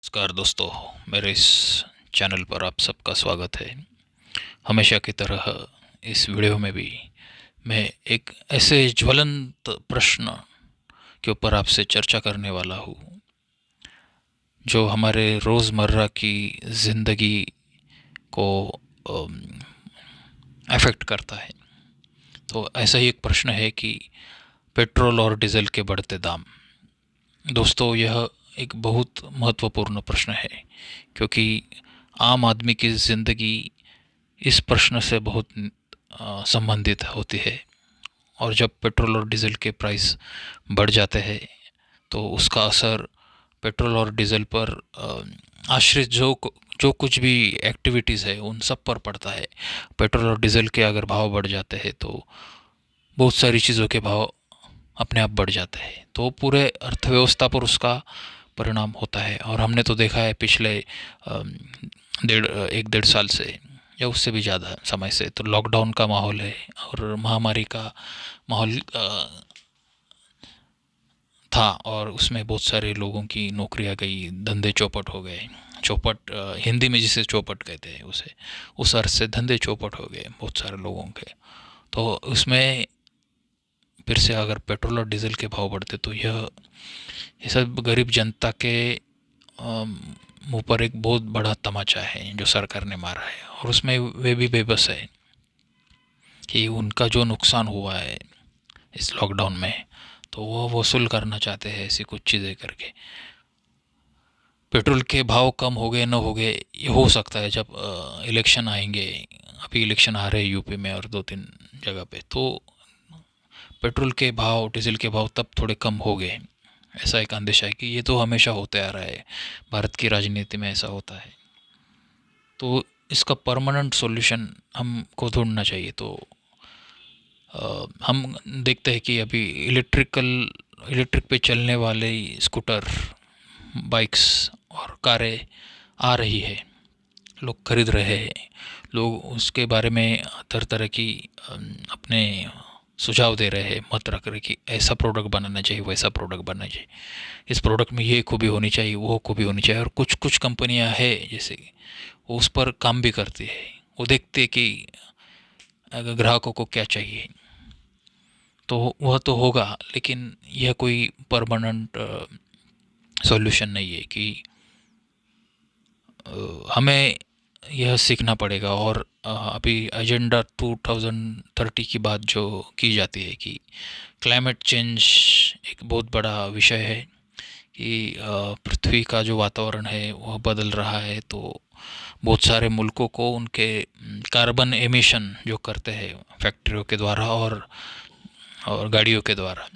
नमस्कार दोस्तों, मेरे इस चैनल पर आप सबका स्वागत है। हमेशा की तरह इस वीडियो में भी मैं एक ऐसे ज्वलंत प्रश्न के ऊपर आपसे चर्चा करने वाला हूँ जो हमारे रोज़मर्रा की ज़िंदगी को अफेक्ट करता है। तो ऐसा ही एक प्रश्न है कि पेट्रोल और डीजल के बढ़ते दाम। दोस्तों, यह एक बहुत महत्वपूर्ण प्रश्न है क्योंकि आम आदमी की ज़िंदगी इस प्रश्न से बहुत संबंधित होती है। और जब पेट्रोल और डीजल के प्राइस बढ़ जाते हैं तो उसका असर पेट्रोल और डीजल पर आश्रित जो कुछ भी एक्टिविटीज़ है उन सब पर पड़ता है। पेट्रोल और डीजल के अगर भाव बढ़ जाते हैं तो बहुत सारी चीज़ों के भाव अपने आप बढ़ जाते हैं, तो पूरे अर्थव्यवस्था पर उसका परिणाम होता है। और हमने तो देखा है पिछले एक डेढ़ साल से या उससे भी ज़्यादा समय से, तो लॉकडाउन का माहौल है और महामारी का माहौल था, और उसमें बहुत सारे लोगों की नौकरियां गई, धंधे चौपट हो गए। चौपट हिंदी में जिसे चौपट कहते हैं उसे, उस अर्थ से धंधे चौपट हो गए बहुत सारे लोगों के। तो उसमें फिर से अगर पेट्रोल और डीजल के भाव बढ़ते तो ये सब गरीब जनता के मुंह पर एक बहुत बड़ा तमाचा है जो सरकार ने मारा है। और उसमें वे भी बेबस है कि उनका जो नुकसान हुआ है इस लॉकडाउन में, तो वो वसूल करना चाहते हैं ऐसी कुछ चीज़ें करके। पेट्रोल के भाव कम हो गए न हो गए, ये हो सकता है जब इलेक्शन आएंगे। अभी इलेक्शन आ रहे हैं यूपी में और दो तीन जगह पे, तो पेट्रोल के भाव डीजल के भाव तब थोड़े कम हो गए। ऐसा एक अंदेशा है कि ये तो हमेशा होते आ रहा है, भारत की राजनीति में ऐसा होता है। तो इसका परमानेंट सॉल्यूशन हमको ढूंढना चाहिए। तो हम देखते हैं कि अभी इलेक्ट्रिक पे चलने वाले स्कूटर, बाइक्स और कारें आ रही है, लोग खरीद रहे हैं। लोग उसके बारे में तरह तरह की अपने सुझाव दे रहे हैं, मत रख रहे कि ऐसा प्रोडक्ट बनाना चाहिए, वैसा प्रोडक्ट बनाना चाहिए, इस प्रोडक्ट में ये खूबी होनी चाहिए, वो खूबी होनी चाहिए। और कुछ कुछ कंपनियां हैं जैसे वो उस पर काम भी करती है। वो देखते हैं कि अगर ग्राहकों को क्या चाहिए, तो वह तो होगा, लेकिन यह कोई परमानेंट सॉल्यूशन नहीं है कि हमें यह सीखना पड़ेगा। और अभी एजेंडा 2030 की बात जो की जाती है कि क्लाइमेट चेंज एक बहुत बड़ा विषय है कि पृथ्वी का जो वातावरण है वह बदल रहा है। तो बहुत सारे मुल्कों को उनके कार्बन एमिशन जो करते हैं फैक्ट्रियों के द्वारा और गाड़ियों के द्वारा,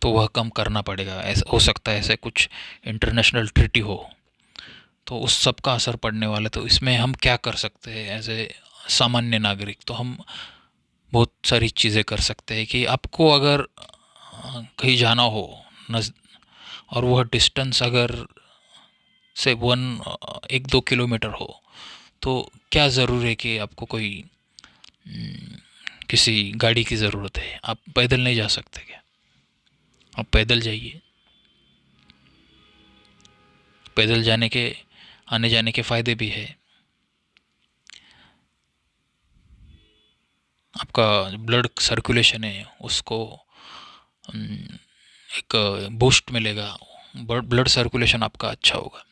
तो वह कम करना पड़ेगा। ऐसा हो सकता है ऐसे कुछ इंटरनेशनल ट्रीटी हो तो उस सब का असर पड़ने वाला है। तो इसमें हम क्या कर सकते हैं एज ए सामान्य नागरिक? तो हम बहुत सारी चीज़ें कर सकते हैं कि आपको अगर कहीं जाना हो नज और वह डिस्टेंस अगर से 1-2 किलोमीटर हो, तो क्या ज़रूर है कि आपको कोई किसी गाड़ी की ज़रूरत है? आप पैदल नहीं जा सकते क्या? आप पैदल जाइए। पैदल जाने के आने जाने के फ़ायदे भी है। आपका ब्लड सर्कुलेशन है उसको एक बूस्ट मिलेगा, ब्लड सर्कुलेशन आपका अच्छा होगा।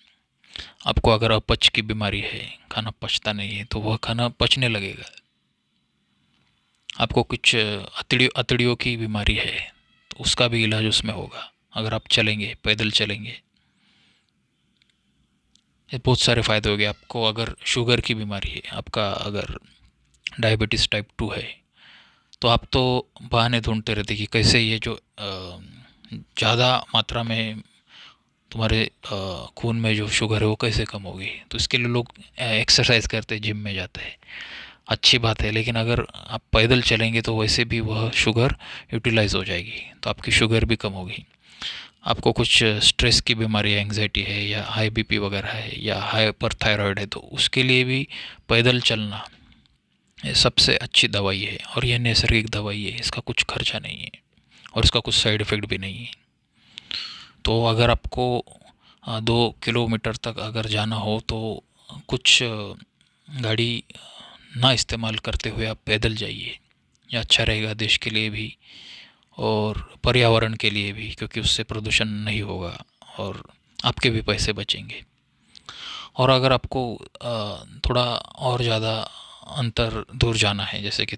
आपको अगर अपच की बीमारी है, खाना पचता नहीं है, तो वह खाना पचने लगेगा। आपको कुछ अतड़ियों की बीमारी है तो उसका भी इलाज उसमें होगा अगर आप चलेंगे, पैदल चलेंगे। ये बहुत सारे फ़ायदे हो गए। आपको अगर शुगर की बीमारी है, आपका अगर डायबिटीज़ टाइप 2 है, तो आप तो बहाने ढूंढते रहते कि कैसे ये जो ज़्यादा मात्रा में तुम्हारे खून में जो शुगर है वो कैसे कम होगी। तो इसके लिए लोग एक्सरसाइज करते हैं, जिम में जाते हैं, अच्छी बात है। लेकिन अगर आप पैदल चलेंगे तो वैसे भी वह शुगर यूटिलाइज हो जाएगी, तो आपकी शुगर भी कम होगी। आपको कुछ स्ट्रेस की बीमारी है, एंग्जाइटी है या हाई बीपी वगैरह है या हाइपर थायराइड है, तो उसके लिए भी पैदल चलना ये सबसे अच्छी दवाई है। और यह नैसर्गिक दवाई है, इसका कुछ खर्चा नहीं है और इसका कुछ साइड इफ़ेक्ट भी नहीं है। तो अगर आपको 2 किलोमीटर तक अगर जाना हो तो कुछ गाड़ी ना इस्तेमाल करते हुए आप पैदल जाइए। यह अच्छा रहेगा देश के लिए भी और पर्यावरण के लिए भी, क्योंकि उससे प्रदूषण नहीं होगा और आपके भी पैसे बचेंगे। और अगर आपको थोड़ा और ज़्यादा अंतर दूर जाना है, जैसे कि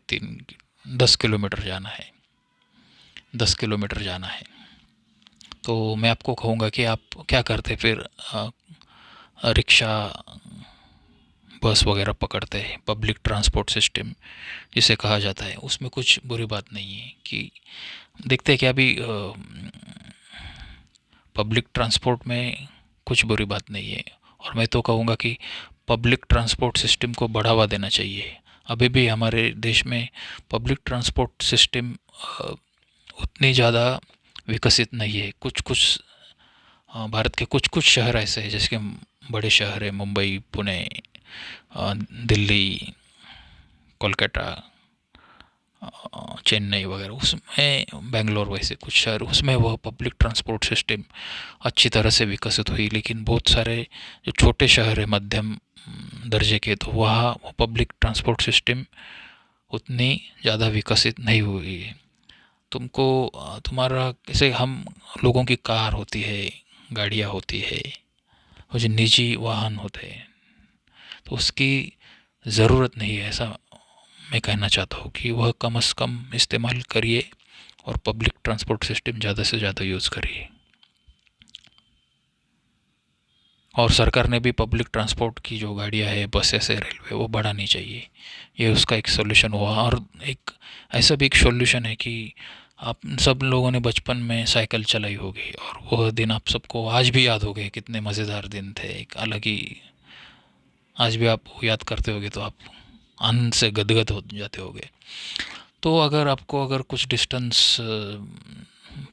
10 किलोमीटर जाना है, 10 किलोमीटर जाना है, तो मैं आपको कहूँगा कि आप क्या करते फिर, रिक्शा, बस वगैरह पकड़ते हैं। पब्लिक ट्रांसपोर्ट सिस्टम जिसे कहा जाता है, उसमें कुछ बुरी बात नहीं है कि देखते हैं कि अभी पब्लिक ट्रांसपोर्ट में कुछ बुरी बात नहीं है। और मैं तो कहूँगा कि पब्लिक ट्रांसपोर्ट सिस्टम को बढ़ावा देना चाहिए। अभी भी हमारे देश में पब्लिक ट्रांसपोर्ट सिस्टम उतनी ज़्यादा विकसित नहीं है। कुछ कुछ भारत के कुछ कुछ शहर ऐसे हैं, जैसे कि बड़े शहर हैं, मुंबई, पुणे, दिल्ली, कोलकाता, चेन्नई वगैरह, उसमें बेंगलोर, वैसे कुछ शहर, उसमें वह पब्लिक ट्रांसपोर्ट सिस्टम अच्छी तरह से विकसित हुई। लेकिन बहुत सारे जो छोटे शहर है मध्यम दर्जे के, तो वहाँ पब्लिक ट्रांसपोर्ट सिस्टम उतनी ज़्यादा विकसित नहीं हुई है। तुमको तुम्हारा जैसे हम लोगों की कार होती है, गाड़ियाँ होती है, वो जो निजी वाहन होते हैं, तो उसकी ज़रूरत नहीं है, ऐसा मैं कहना चाहता हूँ कि वह कम से कम इस्तेमाल करिए और पब्लिक ट्रांसपोर्ट सिस्टम ज़्यादा से ज़्यादा यूज़ करिए। और सरकार ने भी पब्लिक ट्रांसपोर्ट की जो गाड़ियाँ है, बसेस है, रेलवे, वो बढ़ानी चाहिए। ये उसका एक सॉल्यूशन हुआ। और एक ऐसा भी एक सॉल्यूशन है कि आप सब लोगों ने बचपन में साइकिल चलाई होगी, और वह दिन आप सबको आज भी याद हो गए, कितने मज़ेदार दिन थे, एक अलग ही। आज भी आप याद करते होगे तो आप आनंद से गदगद हो जाते होगे। तो अगर आपको अगर कुछ डिस्टेंस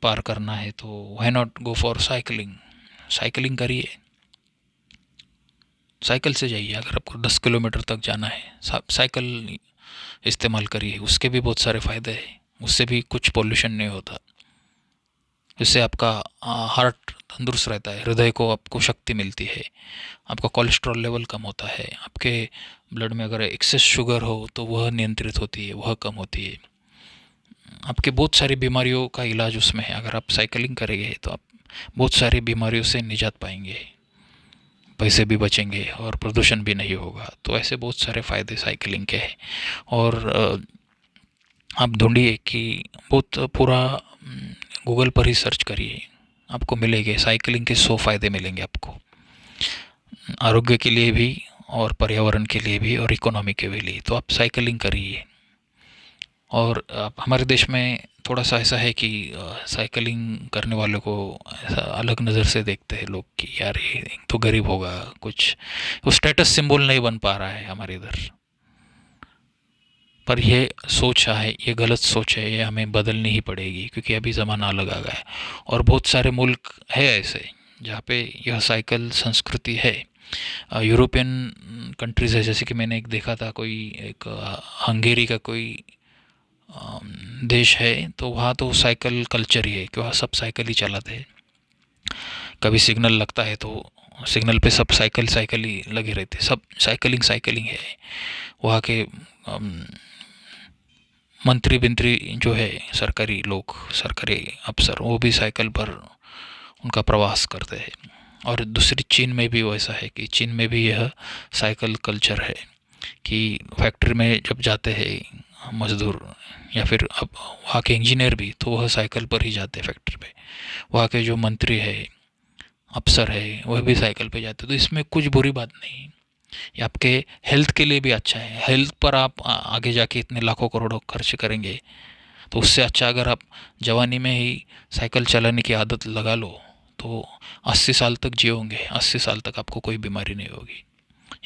पार करना है तो why not go for cycling. Cycling करिए, साइकिल से जाइए। अगर आपको 10 किलोमीटर तक जाना है, साइकिल इस्तेमाल करिए। उसके भी बहुत सारे फ़ायदे हैं, उससे भी कुछ पोल्यूशन नहीं होता। इससे आपका हार्ट तंदुरुस्त रहता है, हृदय को आपको शक्ति मिलती है, आपका कोलेस्ट्रॉल लेवल कम होता है, आपके ब्लड में अगर एक्सेस शुगर हो तो वह नियंत्रित होती है, वह कम होती है। आपके बहुत सारी बीमारियों का इलाज उसमें है। अगर आप साइकिलिंग करेंगे तो आप बहुत सारी बीमारियों से निजात पाएंगे, पैसे भी बचेंगे और प्रदूषण भी नहीं होगा। तो ऐसे बहुत सारे फ़ायदे साइकिलिंग के हैं। और आप ढूंढिए कि बहुत पूरा गूगल पर ही सर्च करिए, आपको मिलेंगे साइकिलिंग के 100 फ़ायदे मिलेंगे आपको, आरोग्य के लिए भी और पर्यावरण के लिए भी और इकोनॉमी के लिए। तो आप साइकिलिंग करिए। और आप हमारे देश में थोड़ा सा ऐसा है कि साइकिलिंग करने वालों को ऐसा अलग नज़र से देखते हैं लोग कि यार ये तो गरीब होगा, कुछ वो स्टेटस सिंबल नहीं बन पा रहा है हमारे इधर। पर ये सोच है, ये गलत सोच है, ये हमें बदलनी ही पड़ेगी, क्योंकि अभी ज़माना अलग आ गया है। और बहुत सारे मुल्क है ऐसे जहाँ पे यह साइकिल संस्कृति है। यूरोपियन कंट्रीज़ है, जैसे कि मैंने एक देखा था, कोई एक हंगेरी का कोई देश है, तो वहाँ तो साइकिल कल्चर ही है कि वहाँ सब साइकिल ही चलाते हैं। कभी सिग्नल लगता है तो सिग्नल पे सब साइकिल साइकिल ही लगे रहते, सब साइकिलिंग साइकिलिंग है। वहाँ के मंत्री बिंत्री जो है, सरकारी लोग, सरकारी अफसर, वो भी साइकिल पर उनका प्रवास करते हैं। और दूसरी चीन में भी वैसा है कि चीन में भी यह साइकिल कल्चर है कि फैक्ट्री में जब जाते हैं मज़दूर, या फिर अब वहाँ के इंजीनियर भी, तो वह साइकिल पर ही जाते हैं फैक्ट्री पे। वहाँ के जो मंत्री है, अफसर है, वह भी साइकिल पे जाते। तो इसमें कुछ बुरी बात नहीं। ये आपके हेल्थ के लिए भी अच्छा है। हेल्थ पर आप आगे जाके इतने लाखों करोड़ों खर्च करेंगे, तो उससे अच्छा अगर आप जवानी में ही साइकिल चलाने की आदत लगा लो तो 80 साल तक जियोगे, 80 साल तक आपको कोई बीमारी नहीं होगी।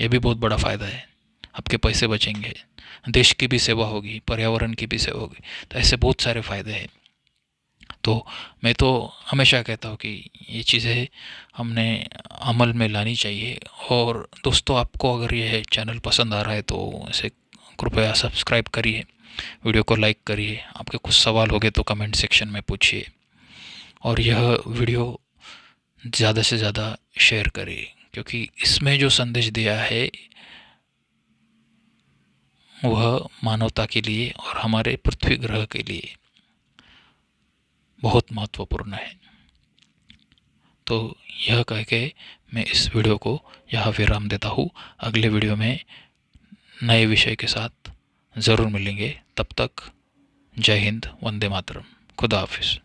ये भी बहुत बड़ा फ़ायदा है। आपके पैसे बचेंगे, देश की भी सेवा होगी, पर्यावरण की भी सेवा होगी। तो ऐसे बहुत सारे फ़ायदे हैं। तो मैं तो हमेशा कहता हूँ कि ये चीज़ें हमने अमल में लानी चाहिए। और दोस्तों, आपको अगर ये चैनल पसंद आ रहा है तो इसे कृपया सब्सक्राइब करिए, वीडियो को लाइक करिए। आपके कुछ सवाल होंगे तो कमेंट सेक्शन में पूछिए। और यह वीडियो ज़्यादा से ज़्यादा शेयर करें, क्योंकि इसमें जो संदेश दिया है वह मानवता के लिए और हमारे पृथ्वी ग्रह के लिए बहुत महत्वपूर्ण है। तो यह कह के मैं इस वीडियो को यहाँ विराम देता हूँ। अगले वीडियो में नए विषय के साथ ज़रूर मिलेंगे। तब तक जय हिंद, वंदे मातरम, खुदा हाफिज़।